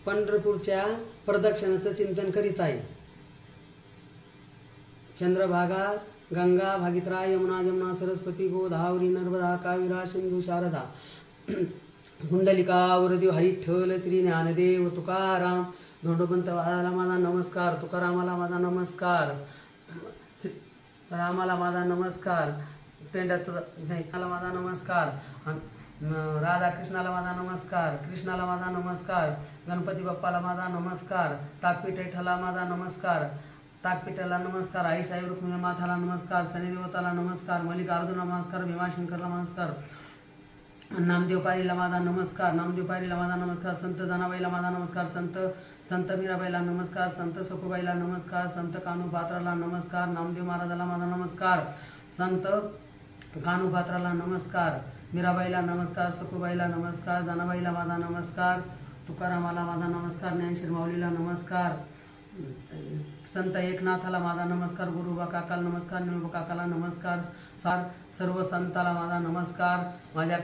पंढरपूरच्या प्रदक्षिणाचं चिंतन करीत आहे. चंद्रभागा, गंगा, भागीरथी, यमुना, जमुना, सरस्वती, गोदावरी, नर्मदा, कावेरी, सिंधू, शारदा, कुंडलिका, वरदेव, हरिठ्ठल, श्री ज्ञानदेव, तुकाराम, धोंडोपंताला माझा नमस्कार, तुकारामाला माझा नमस्कार, रामाला माझा नमस्कार, पेंड्याला माझा नमस्कार, राधाकृष्णाला माझा नमस्कार, कृष्णाला माझा नमस्कार, गणपती बाप्पाला माझा नमस्कार, ताकपीठ विठ्ठला माझा नमस्कार, ताकपीठाला नमस्कार, आईसाहेब रुक्मिणी माताला नमस्कार, शनिदेवताला नमस्कार, मल्लिकार्जुनला नमस्कार, भीमाशंकरला नमस्कार, नामदेव पारीला माझा नमस्कार, नामदेव पारीला माझा नमस्कार, संत जनाबाईला माझा नमस्कार, संत मीराबाईला नमस्कार, संत सखुबाईला नमस्कार, संत कान्होपात्राला नमस्कार, नामदेव महाराजाला माझा नमस्कार, संत कान्होपात्राला नमस्कार, मीराबाईला नमस्कार, सखुबाईला नमस्कार, जनाबाईला माझा नमस्कार, तुकारामाला माझा नमस्कार, ज्ञानशीर माऊलीला नमस्कार, संत एकनाथाला माझा नमस्कार, गुरुबा काकाला नमस्कार, निळोबा काकाला नमस्कार, सर्व संताला माझा नमस्कार, माझ्या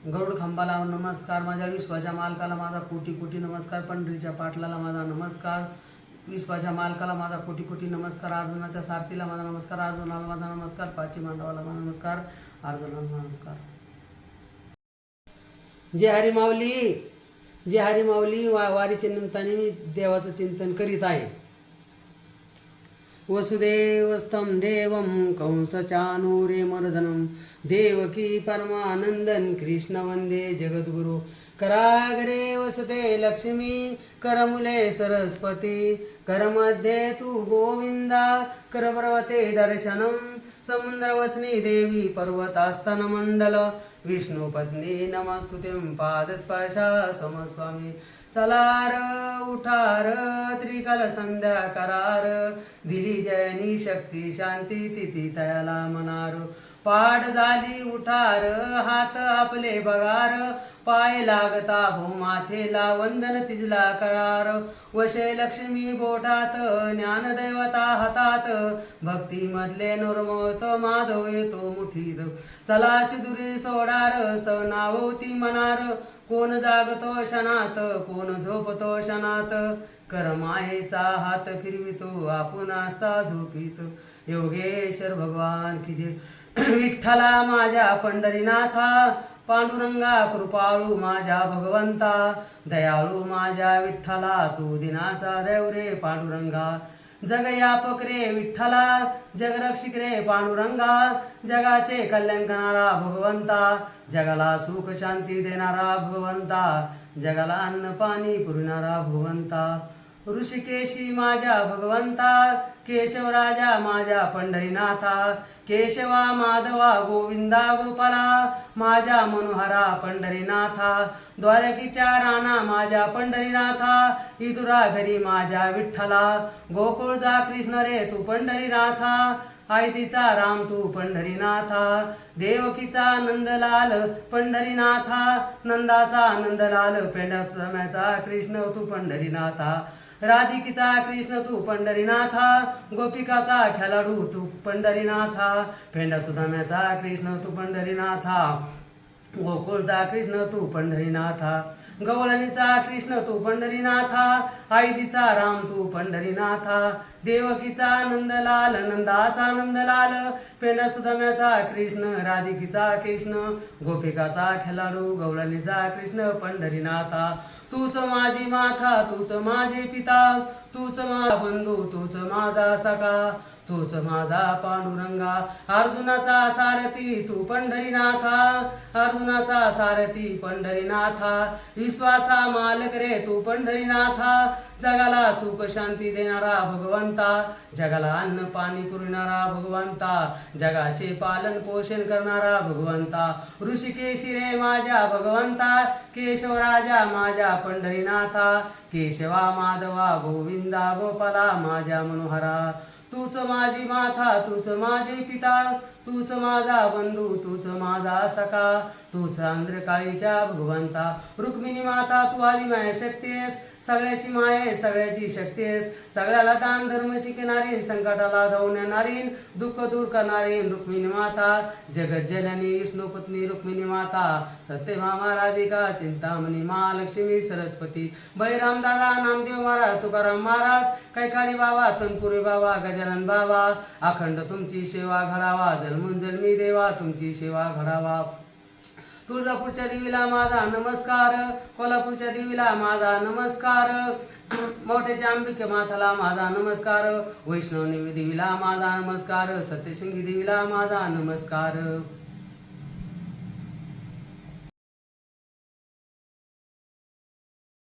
गरुड खांबाला नमस्कार, माझ्या विश्वाच्या मालकाला माझा कोटी कोटी नमस्कार, पंढरीच्या पाटलाला माझा नमस्कार, विश्वाच्या मालकाला माझा कोटी कोटी नमस्कार, अर्जुनाच्या सारथीला माझा नमस्कार, अर्जुनाला माझा नमस्कार, पाची मांडवाला माझा नमस्कार, अर्जुनाला नमस्कार. जय हरी माऊली, जय हरी माऊली. वारीच्या निमित्ताने मी देवाचं चिंतन करीत आहे. वसुदेवस्तं देवं कंसचानूरे मर्दनं देवकी परमानंदन कृष्ण वंदे जगद्गुरु. कराग्रे वसते लक्ष्मी, करमुले सरस्वती, करमध्ये तू गोविंदा, करपर्वते दर्शनं, समुद्रवसनी देवी पर्वतास्तनमंडल, विष्णुपत्नी नमस्तुते पादस्पर्शा समस्वामी. चलार उठार त्रिकाल संध्या करार, दिली जयनी शक्ती शांती तिथी तयाला मनार. पाठ झाली उठार हात आपले बगार, पाय लागता भूमाथेला वंदन तिजला करार. वशे लक्ष्मी बोटात ज्ञानदैवता हातात, भक्ती मधले नुरमत माधव येतो मुठीत. चला शिदुरी सोडार सवनावती मनार, कोण जागतो क्षणात कोण झोपतो क्षणात. करमायेचा हात फिरवितो आपण असता झोपीत. योगेश्वर भगवान की जय. विठ्ठला माझ्या पंढरीनाथा, पांडुरंगा कृपाळू माझ्या भगवंता, दयाळू माझ्या विठ्ठला तू दिनाचा देव रे पांडुरंगा. जग यापक रे विठ्ठला, जगरक्षिक रे पांडुरंगा, जगाचे कल्याण करणारा भगवंता, जगाला सुख शांती देणारा भगवंता, जगाला अन्न पाणी पुरविणारा भगवंता. ऋषिकेशी माझ्या भगवंता, केशवराजा माझ्या पंढरीनाथा, केशवा माधवा गोविंदा गोपाला, माझ्या मनोहरा पंढरीनाथा. द्वारकीच्या राणा माझ्या पंढरीनाथा, इदुरा घरी माझ्या विठ्ठला. गोकुळचा कृष्ण रे तू पंढरीनाथा, आयतीचा राम तू पंढरीनाथा. देवकीचा नंदलाल पंढरीनाथा, नंदाचा नंदलाल पेंडा कृष्ण तू पंढरीनाथा. राधिकीचा कृष्ण तू पंढरीनाथा, गोपिकाचा खेळाडू तू पंढरीनाथा. पेंडा सुदाम्याचा कृष्ण तू पंढरीनाथा, गोकुळचा कृष्ण तू पंढरीनाथा. गवळणीचा कृष्ण तू पंढरीनाथा, आयदीचा राम तू पंढरीनाथा. देवकीचा नंदलाल नंदाचा नंदलाल, पेंडा सुदाम्याचा कृष्ण राधिकीचा कृष्ण, गोपिकाचा खेळाडू गवळणीचा कृष्ण पंढरीनाथा. तूच माझी माता तूच माझे पिता, तूच माझा बंधू तूच माझा सखा, तूच माझा पांडुरंगा. अर्जुनाचा सारथी तू पंढरीनाथा, अर्जुनाचा सारथी पंढरीनाथा. विश्वाचा मालक रे तू पंढरीनाथा, जगाला सुख शांती देणारा भगवंता, जगाला अन्न पाणी पुरविणारा भगवंता, जगाचे पालन पोषण करणारा भगवंता. ऋषिकेशी रे माझ्या भगवंता, केशवराजा माझ्या पंढरीनाथा, केशवा माधवा गोविंदा गोपाला माझ्या मनोहरा. तूच माझी माता तूच माझे पिता, तूच माझा बंधू तूच माझा सखा तूच आंध्रकाळीच्या भगवंता रुक्मिणी माता तू आदिमाय शक्ती आहेस सगळ्याची माये सगळ्याची शक्ती आहेस सगळ्याला दान धर्म शिकणारी संकटाला धावून येणारी दुःख दूर करणारी रुक्मिणी माता जगत जननी विष्णुपत्नी रुक्मिणी माता सत्यभामा राधिका चिंतामणी महालक्ष्मी सरस्वती बळीराम दादा नामदेव महाराज तुकाराम महाराज कैकाडी बाबा तनपुरे बाबा गजानन बाबा अखंड तुमची सेवा घडावा जन्मून जन्मी देवा तुमची सेवा घडावा तुळजापूरच्या देवीला माझा नमस्कार कोल्हापूरच्या देवीला माझा नमस्कार मोठ्याच्या अंबिके माताला माझा नमस्कार वैष्णव देवीला माझा नमस्कार सत्यशृंगी देवीला माझा नमस्कार